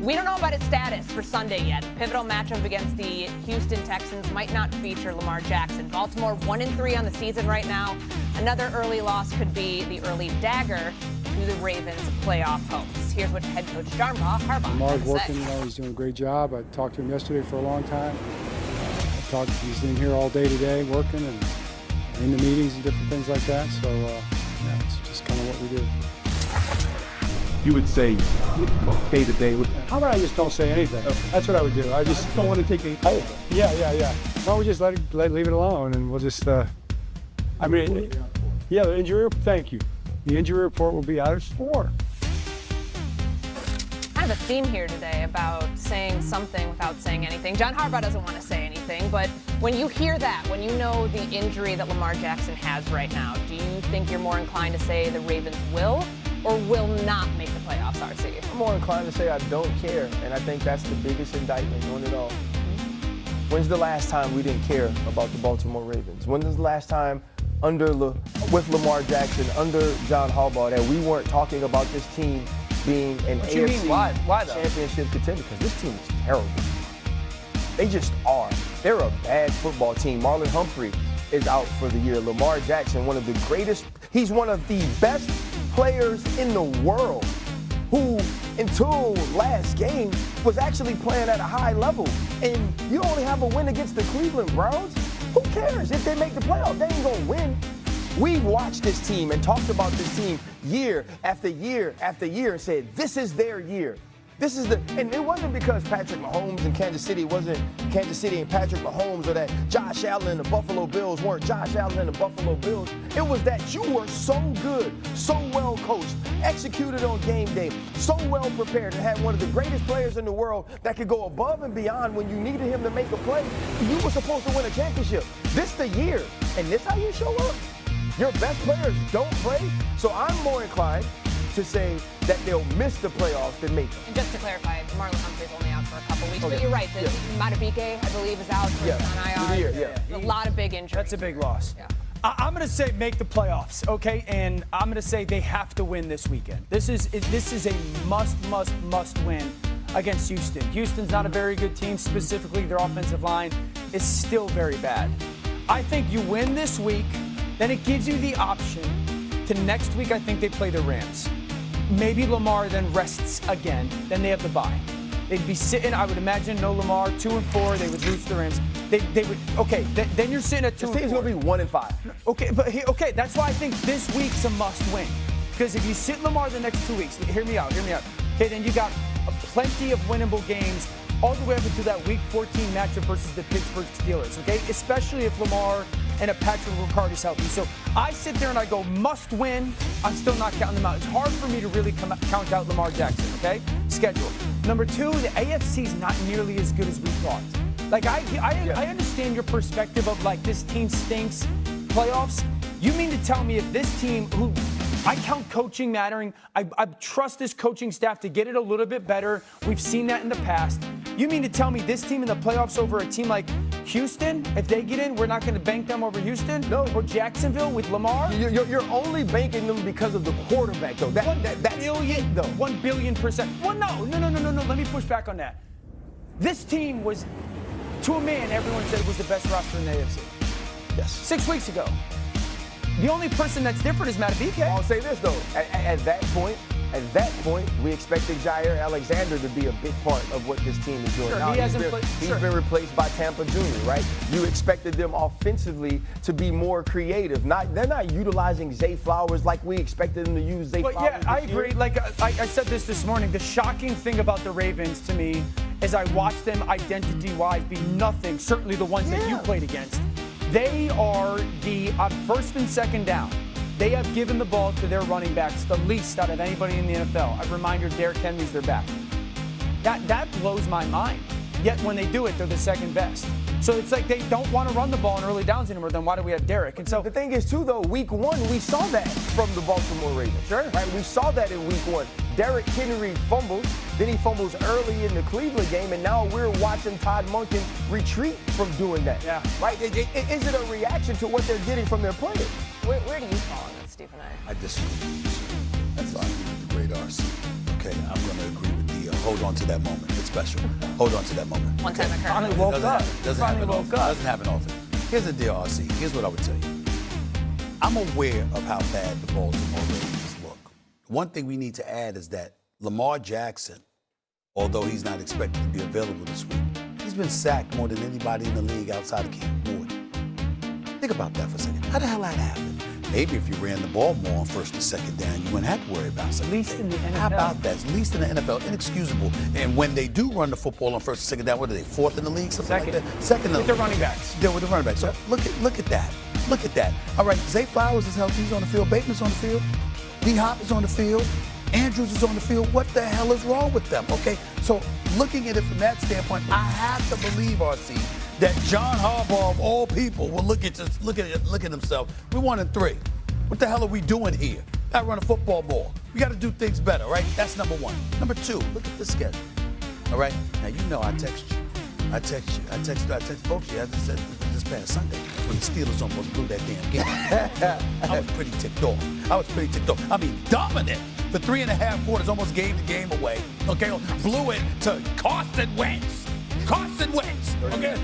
We don't know about its status for Sunday yet. Pivotal matchup against the Houston Texans might not feature Lamar Jackson. Baltimore 1-3 on the season right now. Another early loss could be the early dagger to the Ravens' playoff hopes. Here's what head coach John Harbaugh Lamar's had to working, say. he's doing a great job. I talked to him yesterday for a long time. He's in here all day today working and in the meetings and different things like that. So, yeah, it's just kind of what we do. You would say day to day. How about I just don't say anything? That's what I would do. I just don't want to take any. Yeah. No, we just leave it alone, and we'll just. The injury. Thank you. The injury report will be out at 4. Kind of a theme here today about saying something without saying anything. John Harbaugh doesn't want to say anything, but when you hear that, when you know the injury that Lamar Jackson has right now, do you think you're more inclined to say the Ravens will or will not make the playoffs, RC? I'm more inclined to say I don't care, and I think that's the biggest indictment on it all. When's the last time we didn't care about the Baltimore Ravens? When was the last time with Lamar Jackson, under John Harbaugh, that we weren't talking about this team being an AFC championship contender? Because this team is terrible. They just are. They're a bad football team. Marlon Humphrey is out for the year. Lamar Jackson, one of the greatest, he's one of the best players in the world, who until last game was actually playing at a high level. And you only have a win against the Cleveland Browns. Who cares if they make the playoffs? They ain't gonna win. We've watched this team and talked about this team year after year after year and said, this is their year. And it wasn't because Patrick Mahomes in Kansas City wasn't Kansas City and Patrick Mahomes, or that Josh Allen and the Buffalo Bills weren't Josh Allen and the Buffalo Bills. It was that you were so good, so well coached, executed on game day, so well prepared, and had one of the greatest players in the world that could go above and beyond when you needed him to make a play. You were supposed to win a championship. This the year, and this how you show up? Your best players don't play? So I'm more inclined to say that they'll miss the playoffs than make them. And just to clarify, Marlon Humphrey's only out for a couple weeks, but you're right. Matabike, I believe, is out for on IR. A lot of big injuries. That's a big loss. Yeah. I'm going to say make the playoffs, okay? And I'm going to say they have to win this weekend. This is a must win against Houston. Houston's not a very good team. Specifically, their offensive line is still very bad. I think you win this week, then it gives you the option to next week. I think they play the Rams. Maybe Lamar then rests again. Then they have the bye. They'd be sitting, I would imagine, no Lamar, 2-4. They would lose to the Rams. They would. Okay, then you're sitting at 2-4. This team's gonna be 1-5. Okay, that's why I think this week's a must-win. Because if you sit Lamar the next 2 weeks, hear me out. Okay, then you got plenty of winnable games all the way up into that Week 14 matchup versus the Pittsburgh Steelers. Okay, especially if Lamar and a Patrick Ricard is healthy. So I sit there and I go, must win. I'm still not counting them out. It's hard for me to really count out Lamar Jackson, okay? Schedule. Number 2, the AFC is not nearly as good as we thought. Like, I understand your perspective of, like, this team stinks, playoffs. You mean to tell me if this team, who I count coaching mattering, I trust this coaching staff to get it a little bit better. We've seen that in the past. You mean to tell me this team in the playoffs over a team like Houston, if they get in, we're not going to bank them over Houston? No. Or Jacksonville with Lamar? You're only banking them because of the quarterback, though. That's it, though. 1 billion%. Well, no. Let me push back on that. This team was, to a man, everyone said it was the best roster in the AFC. Yes. 6 weeks ago. The only person that's different is Matabike. I'll say this, though. At that point, we expected Jair Alexander to be a big part of what this team is doing. Sure, now, he's been replaced by Tampa Jr., right? You expected them offensively to be more creative. They're not utilizing Zay Flowers like we expected them to use Zay Flowers. Yeah, I agree. Like I said this morning, the shocking thing about the Ravens to me is I watched them identity-wise be nothing, certainly the ones that you played against. They are on first and second down. They have given the ball to their running backs the least out of anybody in the NFL. A reminder, Derrick Henry's their back. That blows my mind. Yet when they do it, they're the second best. So it's like they don't want to run the ball in early downs anymore. Then why do we have Derrick? And so the thing is, too, though, Week 1, we saw that from the Baltimore Ravens. Sure. Right? We saw that in Week 1. Derrick Henry fumbles, then he fumbles early in the Cleveland game, and now we're watching Todd Monken retreat from doing that. Yeah. Right? Is it a reaction to what they're getting from their players? Where do you fall on that, Stephen? I disagree with you, sir. That's fine with the great RC. Okay, I'm going to agree with D.O. hold on to that moment. It's special. Hold on to that moment. One time occurred. Finally woke up. Doesn't happen often. Doesn't happen often. Here's the deal, RC. Here's what I would tell you. I'm aware of how bad the Baltimore Ravens look. One thing we need to add is that Lamar Jackson, although he's not expected to be available this week, he's been sacked more than anybody in the league outside of Cam Ward. Think about that for a second. How the hell that happened? Maybe if you ran the ball more on first and second down, you wouldn't have to worry about something. Least in the NFL. How about that? At least in the NFL, inexcusable. And when they do run the football on first and second down, what are they, fourth in the league, something like that? Second in the With the running backs. Yeah, with the running backs. So look at that. Look at that. All right, Zay Flowers is healthy. He's on the field. Bateman's on the field. D. Hop is on the field. Andrews is on the field. What the hell is wrong with them? Okay, so looking at it from that standpoint, I have to believe, RC, that John Harbaugh of all people will look at himself. We're 1-3. What the hell are we doing here? Gotta run a football ball. We gotta do things better, right? That's number one. Number two, look at the schedule. All right? Now you know I text you. I text both of you. I just said this past Sunday when the Steelers almost blew that damn game. I was pretty ticked off. I mean, dominant for 3.5 quarters, almost gave the game away. Okay, blew it to Carson Wentz. Okay,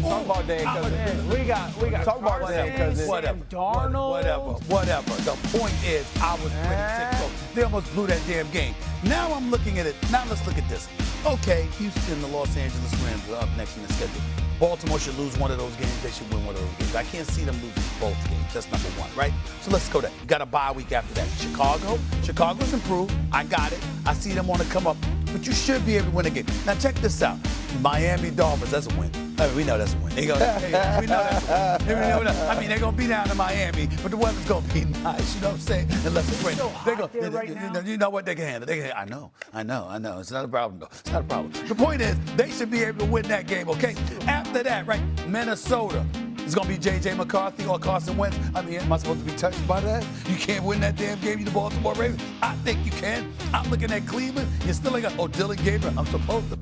Talk about Dan Cousins. We got Talk about Dan Cousins. Whatever. The point is, I was pretty ticked off. They almost blew that damn game. Now I'm looking at it. Now let's look at this. Okay, Houston, the Los Angeles Rams are up next in the schedule. Baltimore should lose one of those games. They should win one of those games. I can't see them losing both games. That's number one, right? So let's go there. You got a bye week after that. Chicago's improved. I got it. I see them on the come up. But you should be able to win a game. Now check this out. Miami Dolphins, that's a win. I mean, we know that's a win. We know that's a win. I mean, they're going to be down in Miami, but the weather's going to be nice, you know what I'm saying? Unless it's raining. So hot there right now. You know what, they can handle. I know. It's not a problem, though. It's not a problem. The point is, they should be able to win that game, okay? After that, right, Minnesota. It's going to be J.J. McCarthy or Carson Wentz. I mean, am I supposed to be touched by that? You can't win that damn game, you the Baltimore Ravens. I think you can. I'm looking at Cleveland. You still ain't got, Dylan Gabriel. I'm supposed to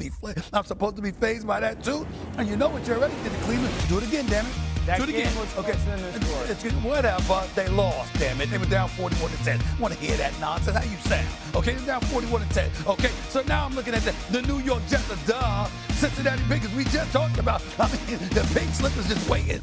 be fazed by that, too. And you know what you already did to Cleveland. Do it again, damn it. That Do it again. game was closer than this score. Whatever. They lost, damn it. They were down 41-10. I want to hear that nonsense. How you sound? Okay, they're down 41-10. Okay, so now I'm looking at the New York Jets. Cincinnati Bengals. We just talked about. I mean, the pink slip is just waiting.